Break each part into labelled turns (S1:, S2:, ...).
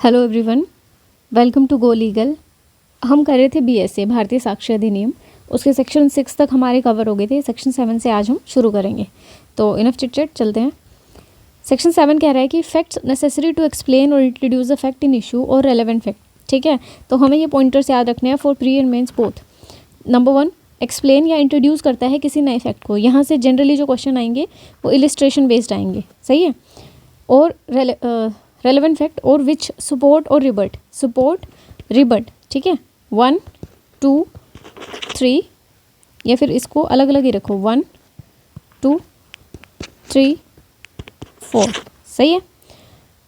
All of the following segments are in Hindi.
S1: Hello everyone, welcome to Go Legal. हम कर रहे थे बीएसए भारतीय साक्ष्य अधिनियम, उसके सेक्शन 6 तक हमारे कवर हो गए थे। सेक्शन 7 से आज हम शुरू करेंगे, तो इनफ चिट चैट चलते हैं। सेक्शन 7 कह रहा है कि फैक्ट्स नेसेसरी टू एक्सप्लेन और introduce a fact in issue और रेलेवेंट फैक्ट। ठीक है, तो हमें ये पॉइंटर्स याद रखने हैं for pre and mains both. Number 1, explain या इंट्रोड्यूस करता है किसी नए फैक्ट को। यहाँ से जनरली जो क्वेश्चन आएंगे वो इलिस्ट्रेशन बेस्ड आएंगे, सही है। और रेलेवेंट फैक्ट और विच सपोर्ट और रिबट, सपोर्ट रिबट, ठीक है। 1 2 3, या फिर इसको अलग अलग ही रखो, 1 2 3 4, सही है।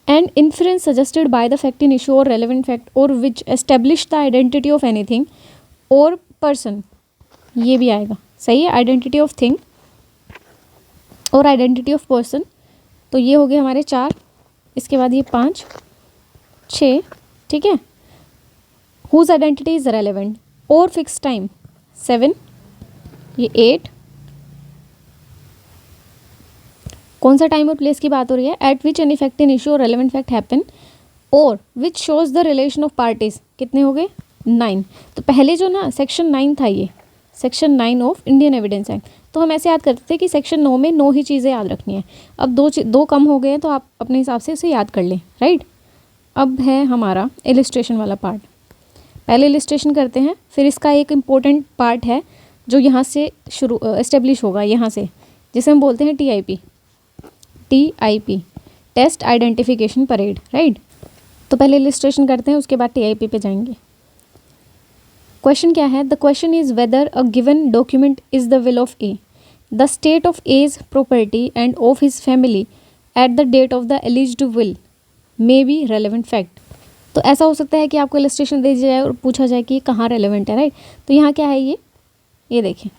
S1: And inference suggested by the fact in issue और रेलेवेंट फैक्ट और which establish the identity of anything और पर्सन, ये भी आएगा, सही है। आइडेंटिटी ऑफ थिंग और आइडेंटिटी ऑफ पर्सन, तो ये हो गए हमारे 4। इसके बाद ये 5 6, ठीक है। हुज आइडेंटिटी इज रेलेवेंट और फिक्स टाइम 7, ये 8। कौन सा टाइम और प्लेस की बात हो रही है? Eight which any fact in issue और रेलेवेंट फैक्ट हैपन और which shows the relation of parties, कितने हो गए? 9। तो पहले जो ना सेक्शन 9 था, ये section 9 of Indian evidence act, तो हम ऐसे याद करते थे कि सेक्शन 9 में 9 ही चीज़ें याद रखनी है। अब दो कम हो गए हैं, तो आप अपने हिसाब से उसे याद कर लें, राइट। अब है हमारा इलिस्ट्रेशन वाला पार्ट। पहले इलिस्ट्रेशन करते हैं, फिर इसका एक इम्पोर्टेंट पार्ट है जो यहाँ से शुरू एस्टेब्लिश होगा, यहाँ से, जिसे हम बोलते हैं TIP, test identification parade, right. तो पहले इलिस्ट्रेशन करते हैं, उसके बाद टीआईपी पे जाएंगे। क्वेश्चन क्या है? The question is whether a given document is the will of A, the state of as property and of his family at the date of the alleged will may be relevant fact. तो ऐसा हो सकता है कि आपको इलिस्ट्रेशन दे दिया जाए और पूछा जाए कि कहाँ रेलेवेंट है, राइट। तो यहाँ क्या है, ये देखिए,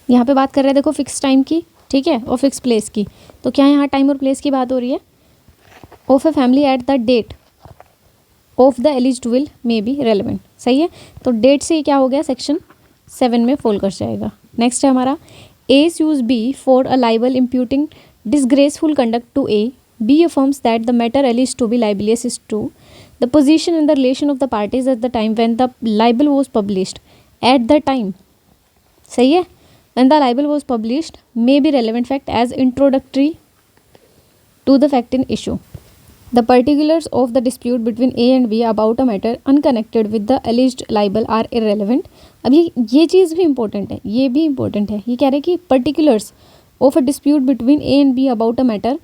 S1: यहाँ पे बात कर रहे हैं, देखो, फिक्स टाइम की, ठीक है, और फिक्स प्लेस की। तो क्या यहाँ टाइम और प्लेस की बात हो रही है? Of a family at the date of the alleged will may be relevant, सही है। तो डेट से क्या हो गया? सेक्शन 7 में फॉल कर जाएगा। नेक्स्ट है हमारा A sues B for a libel imputing disgraceful conduct to A, B affirms that the matter alleged to be libelous is true, the position and the relation of the parties at the time when the libel was published at the time, सही है, when the libel was published may be relevant fact as introductory to the fact in issue. The particulars of the dispute between A and B about a matter unconnected with the alleged libel are irrelevant. अब ये चीज़ भी इम्पोर्टेंट है, ये भी इम्पोर्टेंट है। ये कह रहे हैं कि particulars of a dispute between A and B about a matter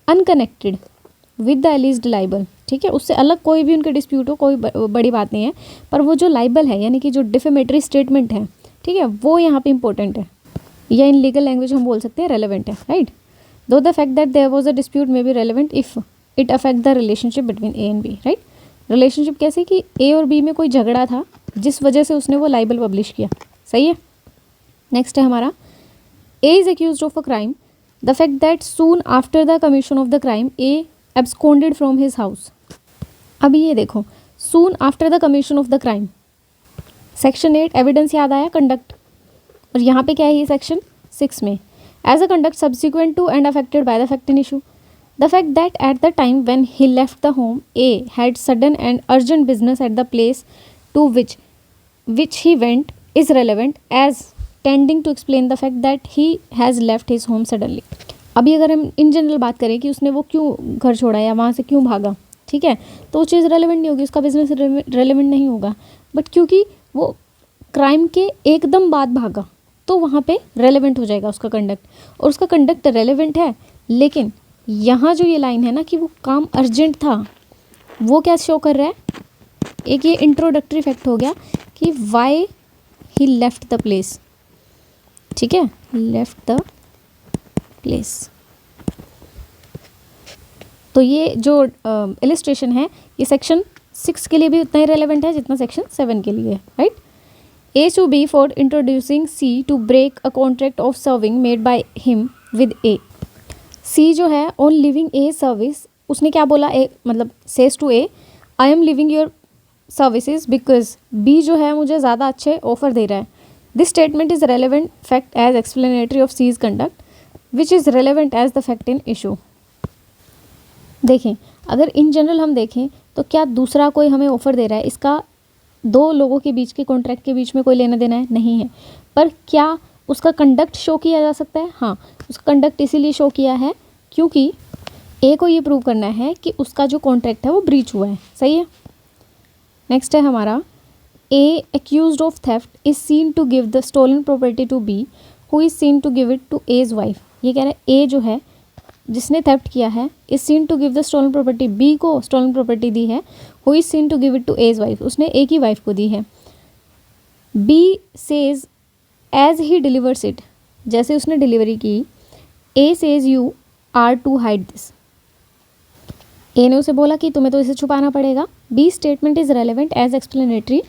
S1: unconnected with the alleged libel, ठीक है, उससे अलग कोई भी उनके डिस्प्यूट हो, कोई बड़ी बात नहीं है, पर वो जो लाइबल है, यानी कि जो डिफेमेटरी स्टेटमेंट है, ठीक है, वो यहाँ पे इंपॉर्टेंट है, या इन लीगल लैंग्वेज हम बोल सकते हैं रेलेवेंट है, राइट। दो the fact that there was a dispute may be relevant if it affect the relationship between A and B, right. Relationship कैसे कि ए और बी में कोई झगड़ा था जिस वजह से उसने वो लाइबल पब्लिश किया, सही है। नेक्स्ट है हमारा A is accused of a crime, the fact that soon after the commission of the crime A absconded from his house. अभी ये देखो, soon after the commission of the crime, section 8 evidence याद आया, कंडक्ट, और यहाँ पे क्या है, ये सेक्शन 6 में as a conduct subsequent to and affected by the fact in issue, the fact that at the time when he left the home A had sudden and urgent business at the place to which he went is relevant as tending to explain the fact that he has left his home suddenly. अभी अगर हम इन जनरल बात करें कि उसने वो क्यों घर छोड़ा या वहाँ से क्यों भागा, ठीक है, तो वो चीज़ रेलेवेंट नहीं होगी, उसका बिजनेस रेलेवेंट नहीं होगा। बट क्योंकि वो क्राइम के एकदम बाद भागा, तो वहाँ पे रेलेवेंट हो जाएगा उसका कंडक्ट, और उसका कंडक्ट रेलेवेंट है। लेकिन यहाँ जो ये लाइन है ना कि वो काम अर्जेंट था, वो क्या शो कर रहा है? एक ये इंट्रोडक्टरी फैक्ट हो गया कि why he left the place, ठीक है, लेफ्ट द प्लेस। तो ये जो इलिस्ट्रेशन है, ये सेक्शन 6 के लिए भी उतना ही रेलेवेंट है जितना सेक्शन 7 के लिए है, right. A to B for introducing C to break a contract of serving made by him with A. C जो है on leaving A service, उसने क्या बोला? A मतलब says to A, I am leaving your services because B जो है मुझे ज़्यादा अच्छे ऑफर दे रहा है। This statement is relevant fact as explanatory of C's conduct, which is relevant as the fact in issue. देखें, अगर इन जनरल हम देखें तो क्या दूसरा कोई हमें ऑफ़र दे रहा है, इसका दो लोगों के बीच के कॉन्ट्रैक्ट के बीच में कोई लेना देना है नहीं है, पर क्या उसका कंडक्ट शो किया जा सकता है? हाँ, उसका कंडक्ट इसीलिए शो किया है क्योंकि ए को ये प्रूव करना है कि उसका जो कॉन्ट्रैक्ट है वो ब्रीच हुआ है। सही है। नेक्स्ट है हमारा A accused of theft is seen to give the stolen property to B who is seen to give it to A's wife. ये कह रहा है ए जो है जिसने थेफ्ट किया है is seen to give the stolen property, B को स्टोलन प्रॉपर्टी दी है, who is seen to give it to A's wife, उसने ए की वाइफ को दी है। B says as he delivers it, जैसे उसने डिलीवरी की, A says you are to hide this. A ने उसे बोला कि तुम्हें तो इसे छुपाना पड़ेगा। B statement is relevant as explanatory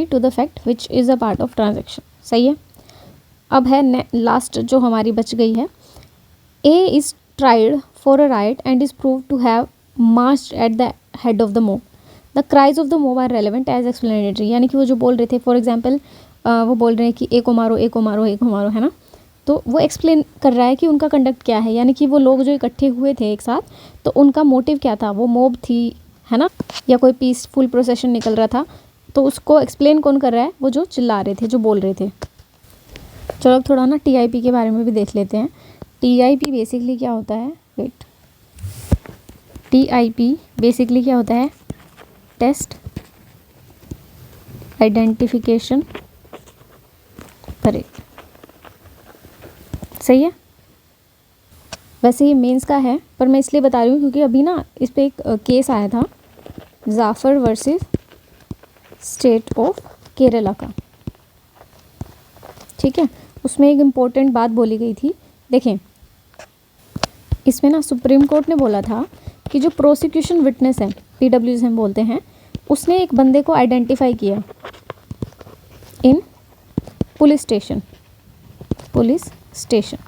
S1: to the fact which is a part of transaction. सही है। अब है लास्ट जो हमारी बच गई है, A is tried for a riot and is prove to have marched at the head of the mob. The cries of the mob are relevant as explanatory, यानी कि वो जो बोल रहे थे, फॉर एग्जाम्पल वो बोल रहे हैं कि ए को मारो, ए को मारो, ए को मारो, है ना, तो वो एक्सप्लेन कर रहा है कि उनका कंडक्ट क्या है, यानी कि वो लोग जो इकट्ठे हुए थे एक साथ, तो उनका मोटिव क्या था, वो मोब थी, है ना, या कोई पीसफुल प्रोसेशन निकल रहा था, तो उसको एक्सप्लेन कौन कर रहा है, वो जो चिल्ला रहे थे, जो बोल रहे थे। चलो अब थोड़ा ना टीआईपी के बारे में भी देख लेते हैं। टीआईपी बेसिकली क्या होता है, टीआईपी बेसिकली क्या होता है, टेस्ट आइडेंटिफिकेशन परेड। सही है। वैसे ये मेंस का है, पर मैं इसलिए बता रही हूँ क्योंकि अभी ना इस पर एक केस आया था, Jafar versus state of Kerala का। ठीक है, उसमें एक इम्पोर्टेंट बात बोली गई थी। देखें, इसमें ना सुप्रीम कोर्ट ने बोला था कि जो प्रोसिक्यूशन विटनेस है, पीडब्ल्यूज हम बोलते हैं, उसने एक बंदे को आइडेंटिफाई किया इन पुलिस स्टेशन,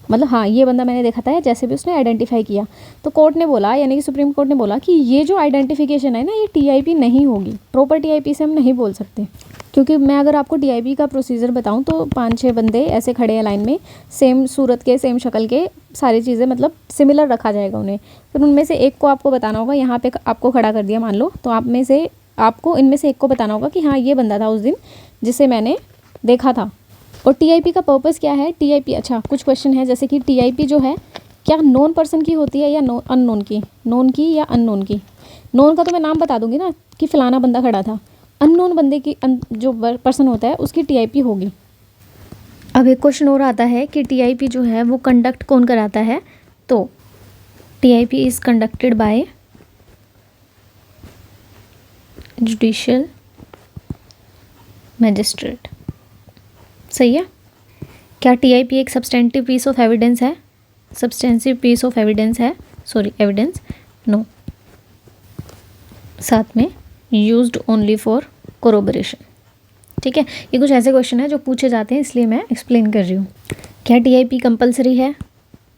S1: मतलब हाँ ये बंदा मैंने देखा था, जैसे भी उसने आइडेंटिफाई किया, तो कोर्ट ने बोला, यानी कि सुप्रीम कोर्ट ने बोला कि ये जो आइडेंटिफिकेशन है ना, ये टीआईपी नहीं होगी, प्रॉपर टीआईपी से हम नहीं बोल सकते। क्योंकि मैं अगर आपको टीआईपी का प्रोसीजर बताऊं तो 5-6 बंदे ऐसे खड़े हैं लाइन में, सेम सूरत के, सेम शक्ल के, सारी चीज़ें मतलब सिमिलर रखा जाएगा उन्हें, फिर उनमें से एक को आपको बताना होगा, यहाँ पे आपको खड़ा कर दिया मान लो, तो आप में से आपको इनमें से एक को बताना होगा कि हाँ ये बंदा था उस दिन जिसे मैंने देखा था। और टीआईपी का पर्पस क्या है, टीआईपी, अच्छा कुछ क्वेश्चन है, जैसे कि टीआईपी जो है क्या नॉन पर्सन की होती है या अननोन की, नॉन की या अननोन की। नॉन का तो मैं नाम बता दूंगी ना कि फ़लाना बंदा खड़ा था, अननोन बंदे की जो पर्सन होता है उसकी टीआईपी होगी। अब एक क्वेश्चन और आता है कि टीआईपी जो है वो कंडक्ट कौन कराता है, तो TIP is conducted by judicial magistrate. सही है। क्या टीआईपी एक सब्सटेंटिव पीस ऑफ एविडेंस है, एविडेंस, नो। साथ में यूज्ड ओनली फॉर कोरोबरेशन। ठीक है, ये कुछ ऐसे क्वेश्चन है जो पूछे जाते हैं, इसलिए मैं एक्सप्लेन कर रही हूँ। क्या टीआईपी कंपलसरी है,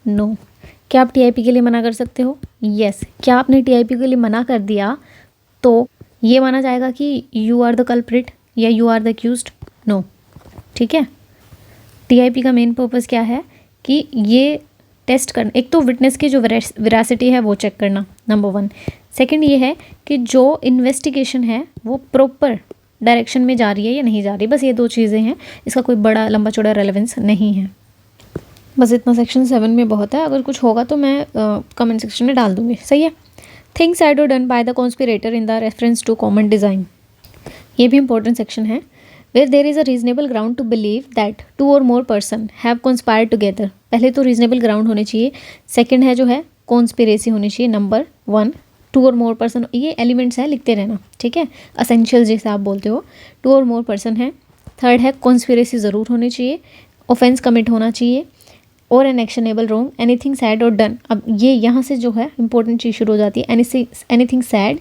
S1: नो। क्या आप टीआईपी के लिए मना कर सकते हो, यस। क्या आपने टीआईपी के लिए मना कर दिया तो ये माना जाएगा कि यू आर द कल्प्रिट या you are the accused, no. ठीक है, टीआईपी का मेन पर्पस क्या है कि ये टेस्ट करना, एक तो विटनेस की जो वेरासिटी है वो चेक करना, नंबर 1। सेकंड ये है कि जो इन्वेस्टिगेशन है वो प्रॉपर डायरेक्शन में जा रही है या नहीं जा रही, बस ये 2 चीज़ें हैं, इसका कोई बड़ा लंबा चौड़ा रेलेवेंस नहीं है। बस इतना सेक्शन 7 में बहुत है, अगर कुछ होगा तो मैं कमेंट सेक्शन में डाल दूँगी। सही है। थिंग्स सैड और done by the conspirator in the reference to common design, ये भी इंपॉर्टेंट सेक्शन है। Where there is a reasonable ground to believe that 2 or more person have conspired together, पहले तो reasonable ground होने चाहिए, सेकंड है जो है conspiracy होनी चाहिए, नंबर 1 2 or more person, ये एलिमेंट्स है, लिखते रहना, ठीक है, असेंशियल जैसे आप बोलते हो, 2 or more person है। थर्ड है conspiracy ज़रूर होनी चाहिए, ऑफेंस कमिट होना चाहिए, और an actionable wrong, anything said और डन। अब ये यहाँ से जो है इंपॉर्टेंट चीज़ शुरू हो जाती है, एनीथिंग सैड,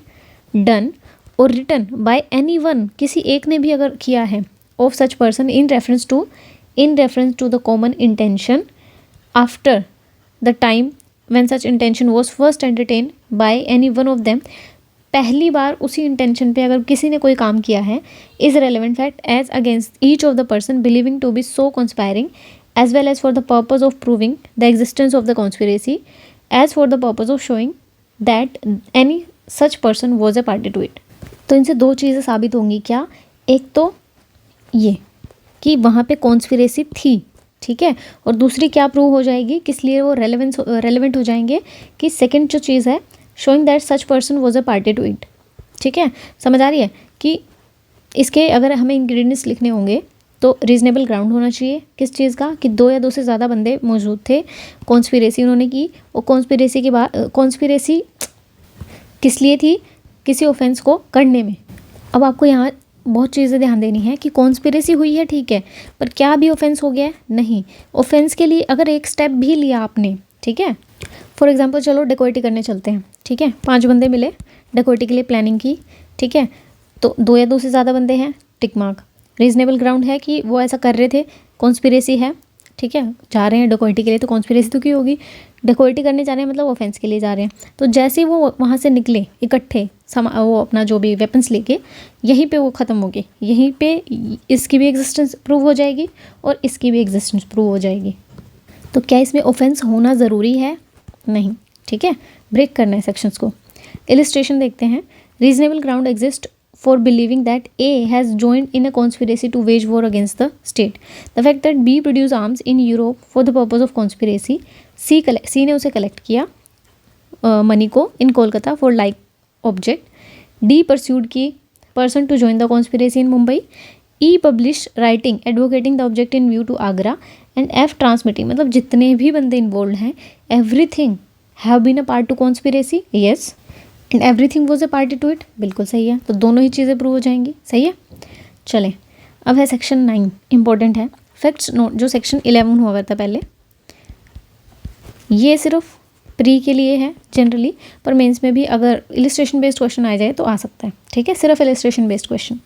S1: डन और रिटन बाय एनीवन, किसी एक ने भी अगर किया है, of such person in reference to the common intention after the time when such intention was first entertain by any one of them, पहली बार उसी इंटेंशन पे अगर किसी ने कोई काम किया है, is relevant fact as against each of the person believing to be so conspiring as well as for the purpose of proving the existence of the conspiracy, as for the purpose of showing that any such person was a party to it. तो इनसे दो चीज़ें साबित होंगी क्या, एक तो ये कि वहाँ पे कॉन्स्पिरेसी थी, ठीक है, और दूसरी क्या प्रूव हो जाएगी, किस लिए वो रेलेवेंट हो जाएंगे, कि सेकंड जो चीज़ है showing that such person was a party to it. ठीक है, समझ आ रही है कि इसके अगर हमें इंग्रेडिएंट्स लिखने होंगे तो रीजनेबल ग्राउंड होना चाहिए किस चीज़ का, कि दो या दो से ज़्यादा बंदे मौजूद थे, कॉन्स्पिरेसी उन्होंने की, और कॉन्स्पिरेसी के बाद कॉन्स्पिरेसी किस लिए थी, किसी ऑफेंस को करने में। अब आपको यहाँ बहुत चीज़ें ध्यान देनी है कि कॉन्स्पिरेसी हुई है ठीक है, पर क्या भी ऑफेंस हो गया है, नहीं। ऑफेंस के लिए अगर एक स्टेप भी लिया आपने, ठीक है, फॉर एग्जांपल चलो डेकोइटी करने चलते हैं, ठीक है, 5 बंदे मिले, डेकोइटी के लिए प्लानिंग की, ठीक है, तो दो या दो से ज़्यादा बंदे हैं, टिक मार्क, रीजनेबल ग्राउंड है कि वो ऐसा कर रहे थे, कॉन्स्पिरेसी है, ठीक है, जा रहे हैं डेकोइटी के लिए तो कॉन्स्पिरेसी तो की होगी, डेकोइटी करने जा रहे हैं मतलब ऑफेंस के लिए जा रहे हैं। तो जैसे ही वो वहाँ से निकले इकट्ठे वो अपना जो भी वेपन्स लेके, यहीं पे वो ख़त्म हो गए, यहीं पे इसकी भी एग्जिस्टेंस प्रूव हो जाएगी और इसकी भी एग्जिस्टेंस प्रूव हो जाएगी। तो क्या इसमें ऑफेंस होना ज़रूरी है, नहीं, ठीक है, ब्रेक करना है सेक्शंस को। इलिस्ट्रेशन देखते हैं, reasonable ground exist for believing that A has joined in a conspiracy to wage war against the state. The fact that B produced arms in Europe for the purpose of conspiracy, C ने उसे collect किया मनी को in Kolkata for like object, D pursued की person to join the conspiracy in Mumbai, E published writing advocating the object in view to Agra, and F transmitting, मतलब जितने भी बंदे involved हैं everything have been a part to conspiracy, yes, and everything was a party to it, बिल्कुल सही है, तो दोनों ही चीज़ें प्रूव हो जाएंगी, सही है। चलें, अब है सेक्शन 9, इंपॉर्टेंट है, फैक्ट्स नोट, जो सेक्शन 11 हुआ करता पहले, ये सिर्फ प्री के लिए है जनरली, पर मेंस में भी अगर इलिस्ट्रेशन बेस्ड क्वेश्चन आ जाए तो आ सकता है, ठीक है, सिर्फ इलिस्ट्रेशन बेस्ड क्वेश्चन।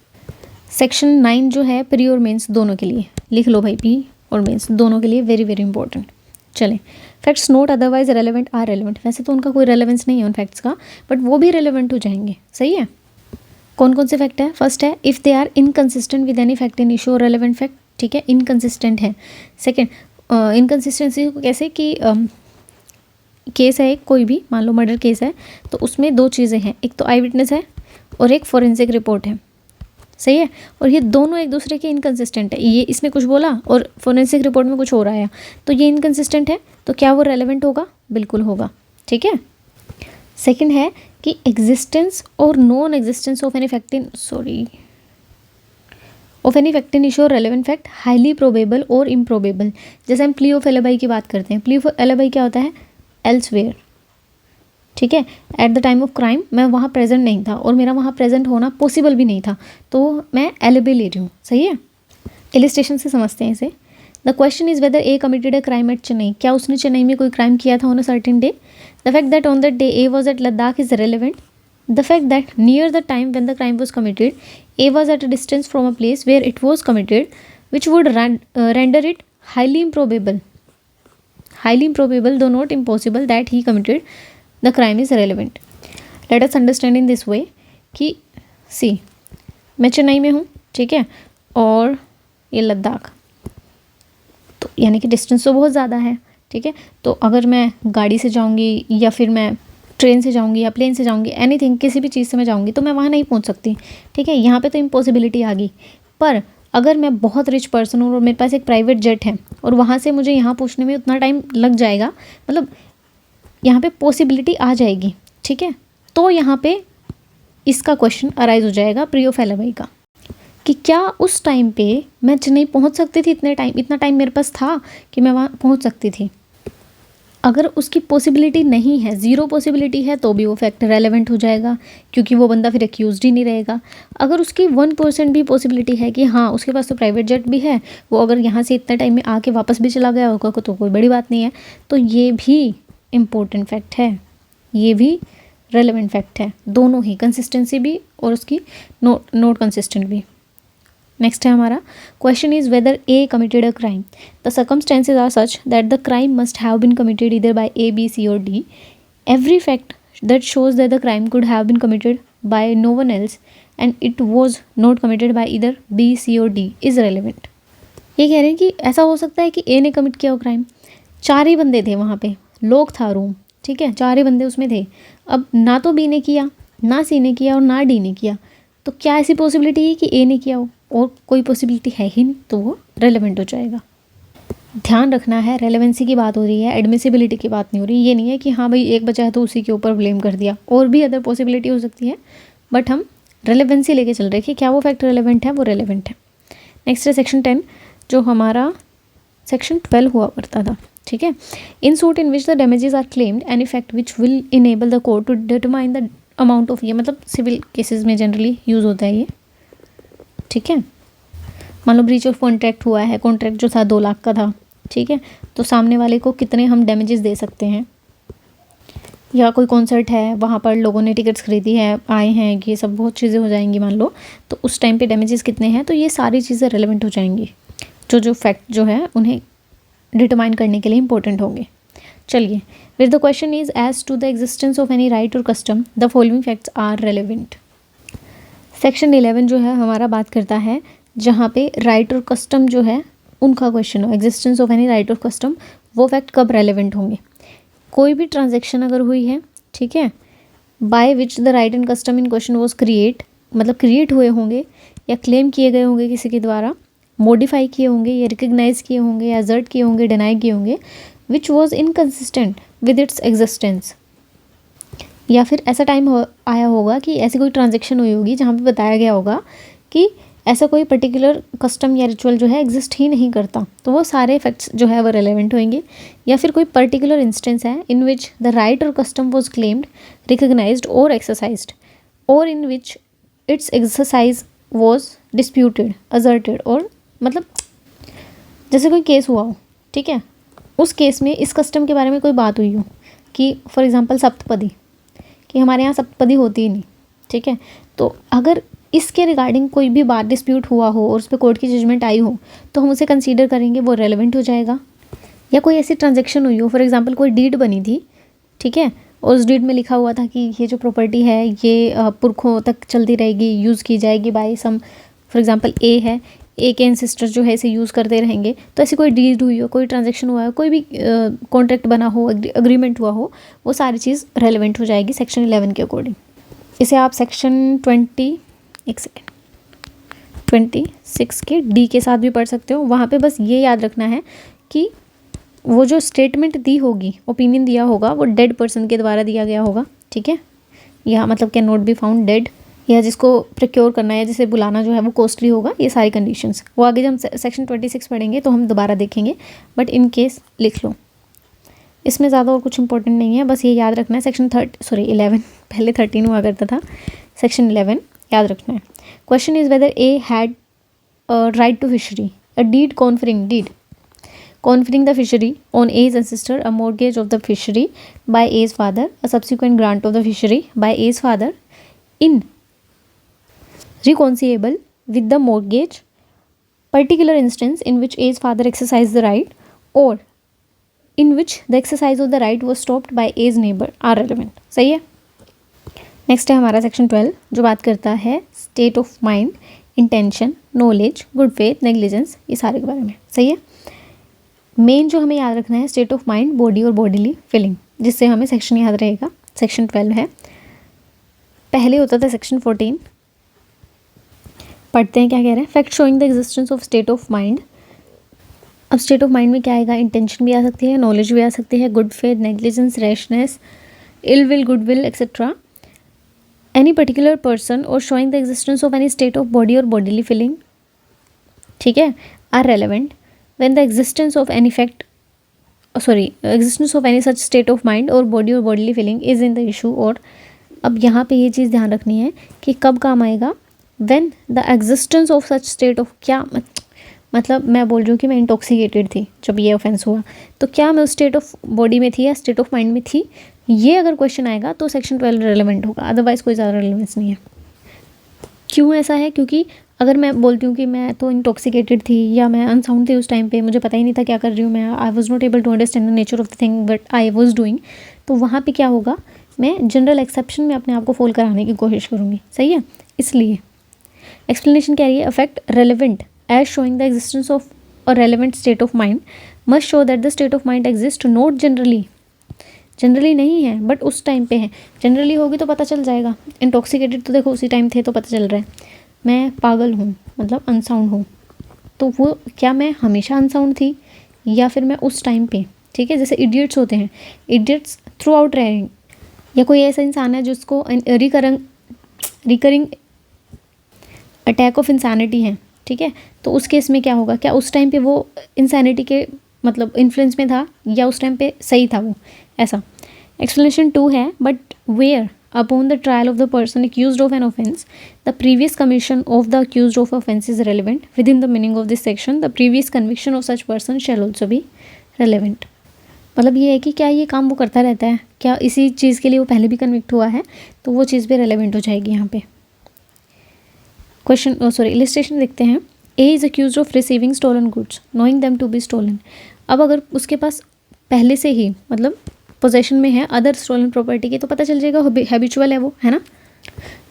S1: सेक्शन 9 जो है प्री और मेंस दोनों के लिए, लिख लो भाई, प्री और मेंस दोनों के लिए वेरी वेरी इंपॉर्टेंट। चलें, facts not otherwise relevant are relevant, वैसे तो उनका कोई रेलेवेंस नहीं है उन फैक्ट्स का, बट वो भी रेलेवेंट हो जाएंगे, सही है। कौन कौन से फैक्ट है, फर्स्ट है if they are inconsistent with any fact in issue और रेलेवेंट फैक्ट, ठीक है, इनकन्सिस्टेंट है। सेकेंड, इनकन्सिस्टेंसी कैसे कि केस है एक, कोई भी मान लो मर्डर केस है, तो उसमें दो चीज़ें हैं, एक तो आई विटनेस है और एक फॉरेंसिक रिपोर्ट है, सही है, और ये दोनों एक दूसरे के इनकन्सिस्टेंट है, ये इसमें कुछ बोला और फोरेंसिक रिपोर्ट में कुछ हो रहा है, तो ये इनकन्सिस्टेंट है, तो क्या वो रेलेवेंट होगा, बिल्कुल होगा, ठीक है। सेकंड है कि एग्जिस्टेंस और non existence of any fact in issue और रेलेवेंट फैक्ट हाईली प्रोबेबल और इम्प्रोबेबल। जैसे हम प्ली ऑफ एलिबाई की बात करते हैं, प्ली ऑफ एलिबाई क्या होता है, एल्सवेयर, ठीक है, eight the time of crime मैं वहाँ प्रेजेंट नहीं था और मेरा वहाँ प्रेजेंट होना पॉसिबल भी नहीं था, तो मैं एलिबी ले रही हूँ, सही है। इलिस्ट्रेशन से समझते हैं इसे। The question is whether A committed a crime at Chennai, क्या उसने चेन्नई में कोई क्राइम किया था on a certain day. The fact that on that day A was at Ladakh is relevant. The fact that near the time when the crime was committed A was at a distance from a place where it was committed which would render it highly improbable though not impossible that he committed the crime is relevant. Let us understand in this way कि सी मैं चेन्नई में हूँ, ठीक है, और ये लद्दाख, तो यानी कि डिस्टेंस तो बहुत ज़्यादा है, ठीक है, तो अगर मैं गाड़ी से जाऊँगी या फिर मैं ट्रेन से जाऊँगी या प्लेन से जाऊँगी, एनीथिंग किसी भी चीज़ से मैं जाऊँगी तो मैं वहाँ नहीं पहुँच सकती, ठीक है, यहाँ पे तो इम्पॉसिबिलिटी आ गई। पर अगर मैं बहुत रिच पर्सन हूँ और मेरे पास एक प्राइवेट जेट है और वहाँ से मुझे यहाँ पहुँचने में उतना टाइम लग जाएगा, मतलब यहाँ पे पॉसिबिलिटी आ जाएगी, ठीक है, तो यहाँ पे इसका क्वेश्चन अराइज हो जाएगा प्री ऑफ एलिबाई का, कि क्या उस टाइम पे मैं चेन्नई पहुँच सकती थी, इतना टाइम मेरे पास था कि मैं वहाँ पहुँच सकती थी। अगर उसकी पॉसिबिलिटी नहीं है, ज़ीरो पॉसिबिलिटी है, तो भी वो फैक्ट रेलेवेंट हो जाएगा क्योंकि वो बंदा फिर एक्यूज्ड ही नहीं रहेगा। अगर उसकी 1% भी पॉसिबिलिटी है कि हाँ उसके पास तो प्राइवेट जेट भी है, वो अगर यहाँ से इतने टाइम में आके वापस भी चला गया होगा तो कोई बड़ी बात नहीं है, तो ये भी इम्पोर्टेंट फैक्ट है, ये भी रेलेवेंट फैक्ट है, दोनों ही, कंसिस्टेंसी भी और उसकी नोट कंसिस्टेंट भी। नेक्स्ट है हमारा question is whether A committed a crime. The circumstances are such that the crime must have been committed either by A, B, C और D. Every fact that shows that the crime could have been committed by no one else and it was not committed by either B, C और डी इज रेलिवेंट। ये कह रहे हैं कि ऐसा हो सकता है कि ए ने कमिट किया हो क्राइम, 4 ही बंदे थे वहाँ पे, लोग था रूम, ठीक है, 4 ही बंदे उसमें थे। अब ना तो बी ने किया, ना सी ने किया और ना डी ने किया, तो क्या ऐसी पॉसिबिलिटी है कि ए ने किया हो? और कोई पॉसिबिलिटी है ही नहीं, तो वो रेलेवेंट हो जाएगा। ध्यान रखना है, रेलेवेंसी की बात हो रही है, एडमिसिबिलिटी की बात नहीं हो रही। ये नहीं है कि हाँ भाई एक बचा है तो उसी के ऊपर ब्लेम कर दिया, और भी अदर पॉसिबिलिटी हो सकती है, बट हम रेलेवेंसी लेके चल रहे हैं कि क्या वो फैक्ट रेलेवेंट है, वो रेलेवेंट है। नेक्स्ट है सेक्शन 10, जो हमारा सेक्शन 12 हुआ करता था, ठीक है। In suit in which the damages are claimed any fact which will enable the court to determine the amount of, ये मतलब सिविल केसेस में जनरली यूज़ होता है ये, ठीक है। मान लो ब्रीच ऑफ कॉन्ट्रैक्ट हुआ है, कॉन्ट्रैक्ट जो था 2 लाख का था, ठीक है, तो सामने वाले को कितने हम डैमेजेस दे सकते हैं, या कोई कॉन्सर्ट है वहाँ पर लोगों ने टिकट्स खरीदी है, आए हैं, ये सब बहुत चीज़ें हो जाएंगी मान लो, तो उस टाइम पे डैमेजेस कितने हैं, तो ये सारी चीज़ें रेलेवेंट हो जाएंगी, जो फैक्ट जो है उन्हें डिटरमाइन करने के लिए इंपॉर्टेंट होंगे। चलिए, फिर the question is as to the existence of any right और custom the following facts are relevant. Section 11 जो है हमारा बात करता है जहाँ पे राइट और कस्टम जो है उनका क्वेश्चन हो, एग्जिस्टेंस ऑफ एनी राइट और कस्टम, वो फैक्ट कब रेलेवेंट होंगे। कोई भी ट्रांजेक्शन अगर हुई है, ठीक है, by which the right and custom in question was create, मतलब क्रिएट हुए होंगे या क्लेम किए गए होंगे किसी के द्वारा, मॉडिफाई किए होंगे या रिकग्नाइज किए होंगे या असर्ट किए होंगे, डिनाई किए होंगे, which was inconsistent with its existence, या फिर ऐसा टाइम आया होगा कि ऐसी कोई ट्रांजेक्शन हुई होगी जहाँ पे बताया गया होगा कि ऐसा कोई पर्टिकुलर कस्टम या रिचुअल जो है एग्जिस्ट ही नहीं करता, तो वो सारे फैक्ट्स जो है वो रेलेवेंट होंगे। या फिर कोई पर्टिकुलर इंस्टेंस है इन विच द राइट और कस्टम वॉज क्लेम्ड, रिकग्नाइज्ड और एक्सरसाइज्ड, और in which its exercise was disputed, asserted, और मतलब जैसे कोई केस हुआ हो, ठीक है, उस केस में इस कस्टम के बारे में कोई बात हुई हो कि फॉर एग्जांपल सप्तपदी, कि हमारे यहाँ सप्तपदी होती ही नहीं, ठीक है, तो अगर इसके रिगार्डिंग कोई भी बात डिस्प्यूट हुआ हो और उस पर कोर्ट की जजमेंट आई हो, तो हम उसे कंसीडर करेंगे, वो रेलेवेंट हो जाएगा। या कोई ऐसी ट्रांजेक्शन हुई हो, फॉर एग्जांपल कोई डीड बनी थी, ठीक है, और उस डीड में लिखा हुआ था कि ये जो प्रॉपर्टी है ये पुरखों तक चलती रहेगी, यूज़ की जाएगी बाय सम, फॉर एग्जांपल ए है, ए के एंसेस्टर्स जो है इसे यूज़ करते रहेंगे, तो ऐसी कोई डीड हुई हो, कोई ट्रांजेक्शन हुआ है, कोई भी कॉन्ट्रैक्ट बना हो, अग्रीमेंट हुआ हो, वो सारी चीज़ रेलेवेंट हो जाएगी सेक्शन 11 के अकॉर्डिंग। इसे आप सेक्शन 26 के डी के साथ भी पढ़ सकते हो। वहाँ पे बस ये याद रखना है कि वो जो स्टेटमेंट दी होगी, ओपिनियन दिया होगा, वो डेड पर्सन के द्वारा दिया गया होगा, ठीक है, या मतलब can not be found dead, या जिसको प्रिक्योर करना है, जिसे बुलाना जो है वो कॉस्टली होगा, ये सारी कंडीशंस वो आगे जब हम सेक्शन 26 पढ़ेंगे तो हम दोबारा देखेंगे, बट इन केस लिख लो, इसमें ज़्यादा और कुछ इंपॉर्टेंट नहीं है, बस ये याद रखना है। सेक्शन 11, पहले 13 हुआ करता था, सेक्शन 11 याद रखना है। Question is whether A had right to fishery, a deed conferring the fishery on A's ancestor, a mortgage of the fishery by A's father, a subsequent grant of the fishery by A's father in reconcilable with the mortgage, particular instance in which A's father exercised the right or in which the exercise of the right was stopped by A's neighbor are relevant। सही है। नेक्स्ट है हमारा सेक्शन 12 जो बात करता है state of mind, intention, knowledge, good faith, negligence, ये सारे के बारे में। सही है। मेन जो हमें याद रखना है स्टेट ऑफ माइंड, बॉडी और बॉडीली फीलिंग, जिससे हमें सेक्शन याद रहेगा। सेक्शन 12 है, पहले होता था सेक्शन 14। पढ़ते हैं क्या कह रहे हैं। Fact showing the existence of state of mind. अब स्टेट ऑफ माइंड में क्या आएगा, इंटेंशन भी आ सकती है, नॉलेज भी आ सकती है, good faith, negligence, rashness, ill will, good will etcetera. Any particular person और showing the existence of any state of body और बॉडीली फीलिंग, ठीक है, are relevant when the existence of any existence of any such state of mind or body or bodily feeling is in the issue। और अब यहाँ पे ये चीज़ ध्यान रखनी है कि कब काम आएगा, when the existence of such state of, क्या मतलब मैं बोल रही हूँ कि मैं इंटॉक्सिकेटेड थी जब ये ऑफेंस हुआ, तो क्या मैं उस स्टेट ऑफ बॉडी में थी या स्टेट ऑफ माइंड में थी, ये अगर क्वेश्चन आएगा तो सेक्शन 12 रेलेवेंट होगा, अदरवाइज़ कोई ज़्यादा रेलेवेंस नहीं है। क्यों ऐसा है, क्योंकि अगर मैं बोलती हूँ कि मैं तो इंटॉक्सिकेटेड थी या मैं अनसाउंड थी उस टाइम पे, मुझे पता ही नहीं था क्या कर रही हूँ मैं, I was not able to understand the nature of the thing but I was doing, तो वहाँ पे क्या होगा, मैं जनरल एक्सेप्शन में अपने आप को फॉल कराने की कोशिश करूँगी। सही है। इसलिए एक्सप्लेनेशन क्या रही है, a fact relevant as showing the existence of a relevant state of mind must show that the state of mind exist not generally generally नहीं है बट उस टाइम पे है। जनरली होगी तो पता चल जाएगा। इंटॉक्सिकेटेड तो देखो उसी टाइम थे तो पता चल रहा है। मैं पागल हूँ मतलब अनसाउंड हूँ, तो वो क्या मैं हमेशा अनसाउंड थी या फिर मैं उस टाइम पे, ठीक है। जैसे इडियट्स होते हैं, इडियट्स थ्रू आउट रहेंगे, या कोई ऐसा इंसान है जिसको रिकरिंग अटैक ऑफ इंसानिटी है, ठीक है। तो उस केस में क्या होगा, क्या उस टाइम पे वो इंसानिटी के मतलब इन्फ्लुएंस में था या उस टाइम पे सही था वो, ऐसा। एक्सप्लेनेशन 2 है, but where upon the trial of the person accused of an offence the previous commission of the accused of offence is relevant within the meaning of this section, the previous conviction of such person shall also be relevant। मतलब ये है कि क्या ये काम वो करता रहता है, क्या इसी चीज़ के लिए वो पहले भी कन्विक्ट हुआ है, तो वो चीज़ भी रेलेवेंट हो जाएगी यहाँ पे। क्वेश्चन इलिस्ट्रेशन देखते हैं। A is accused of receiving stolen goods knowing them to be stolen. अब अगर उसके पास पहले से ही मतलब पोजेशन में है अदर स्टोलन प्रॉपर्टी की, तो पता चल जाएगा हैबिचुअल है वो, है ना।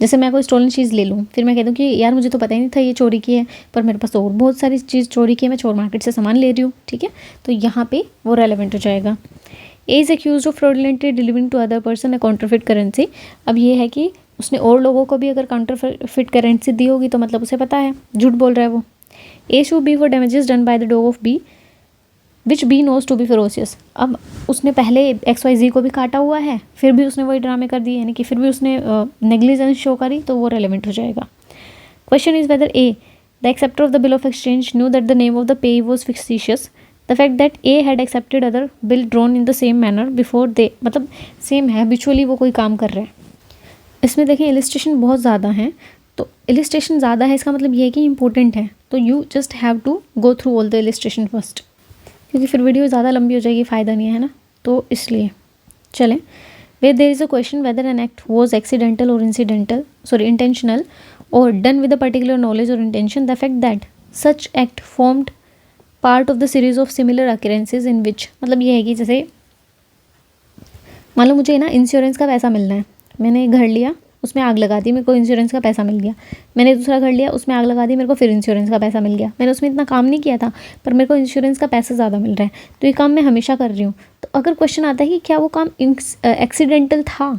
S1: जैसे मैं कोई स्टोलन चीज़ ले लूँ, फिर मैं कह दूँ कि यार मुझे तो पता ही नहीं था ये चोरी की है, पर मेरे पास तो और बहुत सारी चीज़ चोरी की है, मैं चोर मार्केट से सामान ले रही हूँ, ठीक है। तो यहाँ पे वो रेलेवेंट हो जाएगा। A is accused of fraudulently delivering to other person a counterfeit currency. अब ये है कि उसने और लोगों को भी अगर काउंटरफिट करेंसी दी होगी तो मतलब उसे पता है, झूठ बोल रहा है वो। A sues B for damages done by the dog of B which B knows to be ferocious. अब उसने पहले XYZ को भी काटा हुआ है, फिर भी उसने वही ड्रामे कर दिए, यानी कि फिर भी उसने नेग्लिजेंस शो करी, तो वो रेलेवेंट हो जाएगा। Question is whether A the acceptor of the bill of exchange knew that the name of the payee was fictitious. The fact that A had accepted other bill drawn in the same manner before they, मतलब सेम है, हैबिचुअली वो कोई काम कर रहे हैं। इसमें देखें इलिस्ट्रेशन बहुत ज़्यादा हैं, तो इलिस्ट्रेशन ज़्यादा है इसका मतलब ये है कि इंपॉर्टेंट है, तो you just have to go through all the illustration first, क्योंकि फिर वीडियो ज़्यादा लंबी हो जाएगी, फ़ायदा नहीं है ना, तो इसलिए चलें। Where there is a question whether an act was accidental or intentional or done with a particular knowledge or intention, the fact that such act formed part of the series of similar occurrences in which, मतलब ये है कि जैसे मान लो मुझे ना इंश्योरेंस का पैसा मिलना है, मैंने घर लिया उसमें आग लगा दी, मेरे को इंश्योरेंस का पैसा मिल गया। मैंने दूसरा घर लिया उसमें आग लगा दी, मेरे को फिर इंश्योरेंस का पैसा मिल गया। मैंने उसमें इतना काम नहीं किया था पर मेरे को इंश्योरेंस का पैसा ज़्यादा मिल रहा है, तो ये काम मैं हमेशा कर रही हूँ। तो अगर क्वेश्चन आता है कि क्या वो काम एक्सीडेंटल था,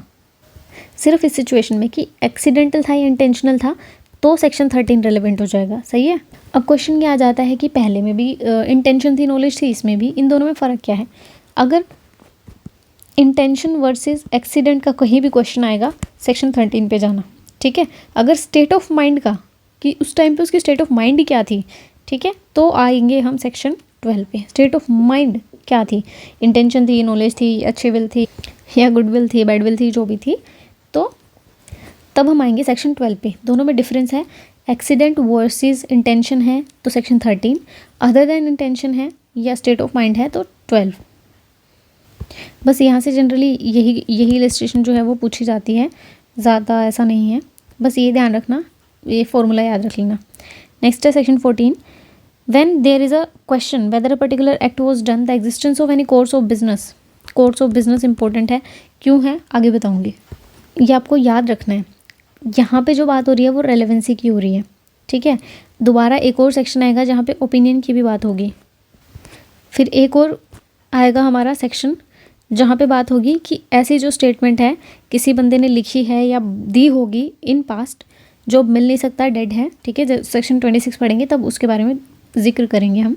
S1: सिर्फ इस सिचुएशन में कि एक्सीडेंटल था या इंटेंशनल था, तो सेक्शन 13 रेलेवेंट हो जाएगा, सही है। अब क्वेश्चन क्या आ जाता है कि पहले में भी इंटेंशन थी, नॉलेज थी, इसमें भी, इन दोनों में फ़र्क क्या है। अगर इंटेंशन वर्सेस एक्सीडेंट का कहीं भी क्वेश्चन आएगा, सेक्शन 13 पे जाना, ठीक है। अगर स्टेट ऑफ माइंड का, कि उस टाइम पे उसकी स्टेट ऑफ माइंड क्या थी, ठीक है, तो आएंगे हम सेक्शन 12 पे। स्टेट ऑफ माइंड क्या थी, इंटेंशन थी, नॉलेज थी, अच्छी विल थी या गुड विल थी, बैड विल थी, जो भी थी, तो तब हम आएंगे सेक्शन 12 पे। दोनों में डिफरेंस है, एक्सीडेंट वर्सेस इंटेंशन है तो सेक्शन 13, अदर देन इंटेंशन है या स्टेट ऑफ माइंड है तो 12। बस यहाँ से जनरली यही इलस्ट्रेशन जो है वो पूछी जाती है, ज़्यादा ऐसा नहीं है, बस ये ध्यान रखना, ये फॉर्मूला याद रख लेना। नेक्स्ट है section 14, when there is a question whether a particular act was done the existence of any course of business. Course of business important है, क्यों है आगे बताऊँगी, ये आपको याद रखना है। यहाँ पे जो बात हो रही है वो रेलेवेंसी की हो रही है, ठीक है। दोबारा एक और सेक्शन आएगा जहाँ पे ओपिनियन की भी बात होगी, फिर एक और आएगा हमारा सेक्शन जहाँ पे बात होगी कि ऐसी जो स्टेटमेंट है किसी बंदे ने लिखी है या दी होगी इन पास्ट, जो अब मिल नहीं सकता, डेड है, ठीक है। जब सेक्शन 26 पढ़ेंगे तब उसके बारे में जिक्र करेंगे हम,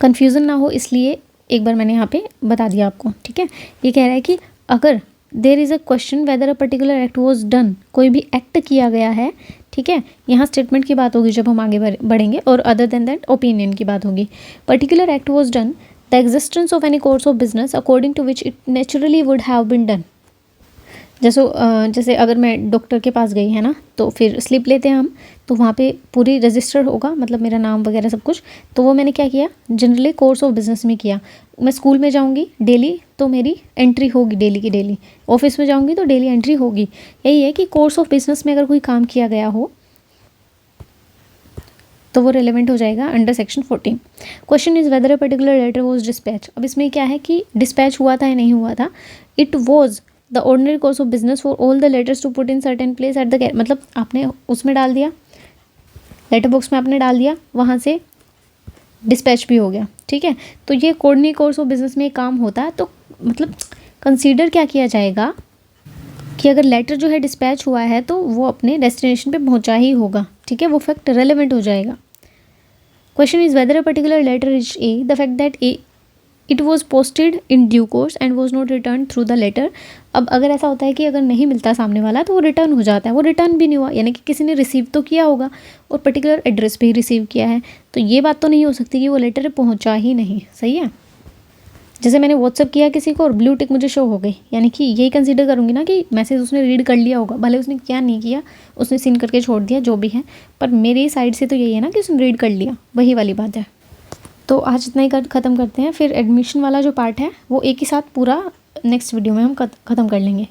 S1: कन्फ्यूज़न ना हो इसलिए एक बार मैंने यहाँ पे बता दिया आपको, ठीक है। ये कह रहा है कि अगर there is a question whether a particular act was done, कोई भी एक्ट किया गया है, ठीक है, यहाँ स्टेटमेंट की बात होगी जब हम आगे बढ़ेंगे, और अदर देन दैट ओपिनियन की बात होगी। Particular act was done the existence of any course of business according to which it naturally would have been done। जैसे अगर मैं डॉक्टर के पास गई है ना, तो फिर स्लिप लेते हैं हम, तो वहाँ पे पूरी रजिस्टर होगा, मतलब मेरा नाम वगैरह सब कुछ, तो वो मैंने क्या किया, जनरली कोर्स ऑफ बिजनेस में किया। मैं स्कूल में जाऊँगी डेली तो मेरी एंट्री होगी डेली की डेली, ऑफिस में जाऊँगी तो डेली एंट्री होगी। यही है कि कोर्स ऑफ बिजनेस में अगर कोई काम किया गया हो तो वो रेलेवेंट हो जाएगा under section 14। Question is whether a particular letter was dispatch. अब इसमें क्या है कि डिस्पैच हुआ था या नहीं हुआ था। It was the ordinary course of business for all the letters to put in certain place at the, मतलब आपने उसमें डाल दिया, लेटर बॉक्स में आपने डाल दिया, वहाँ से डिस्पैच भी हो गया, ठीक है। तो ये ऑर्डिनरी कोर्स ऑफ बिजनेस में काम होता है, तो मतलब कंसीडर क्या किया जाएगा कि अगर लेटर जो है डिस्पैच हुआ है तो वो अपने डेस्टिनेशन पे पहुंचा ही होगा, ठीक है, वो फैक्ट रेलेवेंट हो जाएगा। Question is whether a particular letter reach a, the fact that a it was posted in due course and was not return through the letter. अब अगर ऐसा होता है कि अगर नहीं मिलता सामने वाला तो वो रिटर्न हो जाता है, वो रिटर्न भी नहीं हुआ, यानी कि किसी ने रिसीव तो किया होगा और पर्टिकुलर एड्रेस पे ही रिसीव किया है, तो ये बात तो नहीं हो सकती कि वो लेटर पहुंचा ही नहीं। सही है, जैसे मैंने व्हाट्सअप किया किसी को और ब्लू टिक मुझे शो हो गई, यानी कि यही कंसीडर करूँगी ना कि मैसेज उसने रीड कर लिया होगा, भले उसने क्या नहीं किया, उसने सीन करके छोड़ दिया जो भी है, पर मेरी साइड से तो यही है ना कि उसने रीड कर लिया, वही वाली बात है। तो आज इतना ही ख़त्म करते हैं, फिर एडमिशन वाला जो पार्ट है वो एक ही साथ पूरा नेक्स्ट वीडियो में हम ख़त्म कर लेंगे।